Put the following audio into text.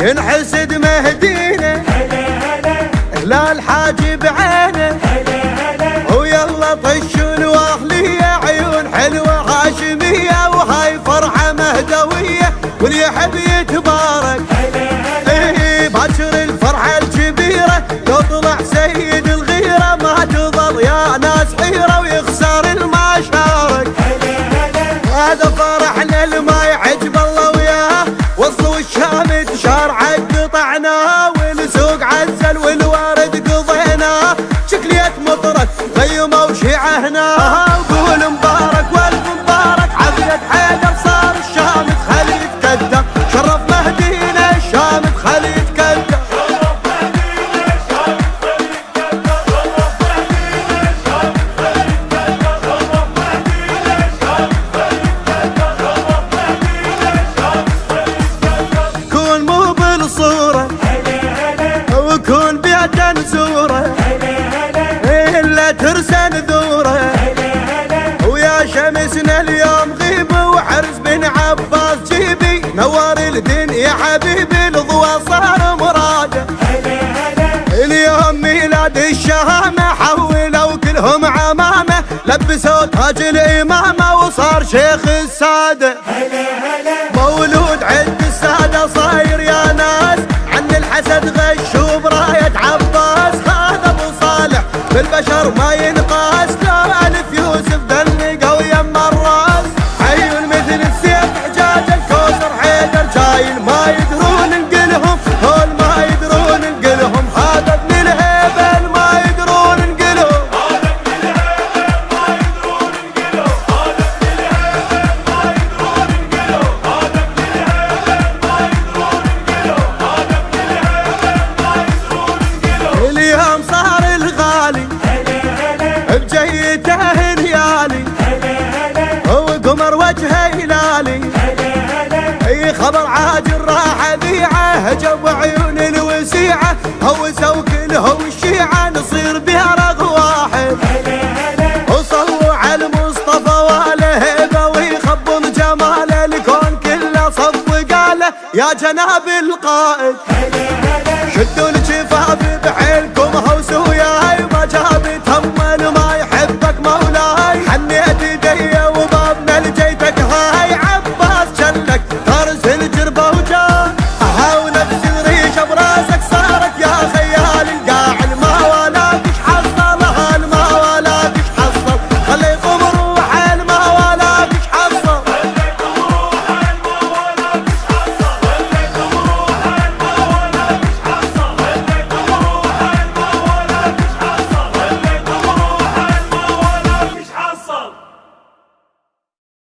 ينحسد مهدينا لا الحاجب عينه ويلا طشوا الواهلية عيون حلوة هاشمية وهاي فرحة مهدوية واللي يحب يتبارك باكر الفرحة الكبيرة تطلع سيد الغيرة ما تظل يا ناس حيرة ويخسر المشارك هذا فرحنا الما يعجب الله وياه وصلوا الشام تشارع قطعناه والسوق عزل والوارد قضيناه شكلية مطرت غيمة وشيعة هنا وقول مبارك والف مبارك عبدة حيدر صار الشام تخلي يتكدر شرف مهدينا الشام تخلي يتكدر كون مو بالصورة وكون بيتا نزوره إلا ترسن ذوره ويا شمسنا اليوم غيب وحرز بن عباس جيبي نور الدين يا حبيبي الضوى صار مراده اليوم ميلاد الشهامة حولوا كلهم عمامة لبسوا تاج الإمامة وصار شيخ السادة مولود عند السادة صاير يا ناس عن الحسد غشوا براية عباس خاذ ابو صالح بالبشر ما ينقاس لا الف يوسف دلقوا يما الراس عيون مثل السيف حجاج الكوثر حيدر جايل ما يدرون نقلهم هول ما يدرون نقلهم هذا ابن الهيبل ما يدرون نقلهم هذا ابن الهيبل ما يدرون نقلهم هذا ابن الهيبل ما يدرون نقلهم هذا ابن الهيبل ما يدرون نقلهم هذا ابن الهيبل ما يدرون نقلهم اليوم صار الغالي بجيته هنيالي هو قمر وجهه هلالي اي خبر عاجل راح اذيعه هجب عيون الوسيعه هوسوا كلهم الشيعه نصير بها رغ واحد وصلوا على المصطفى واله هيبه ويخبون جماله الكون كله صف وقاله يا جنة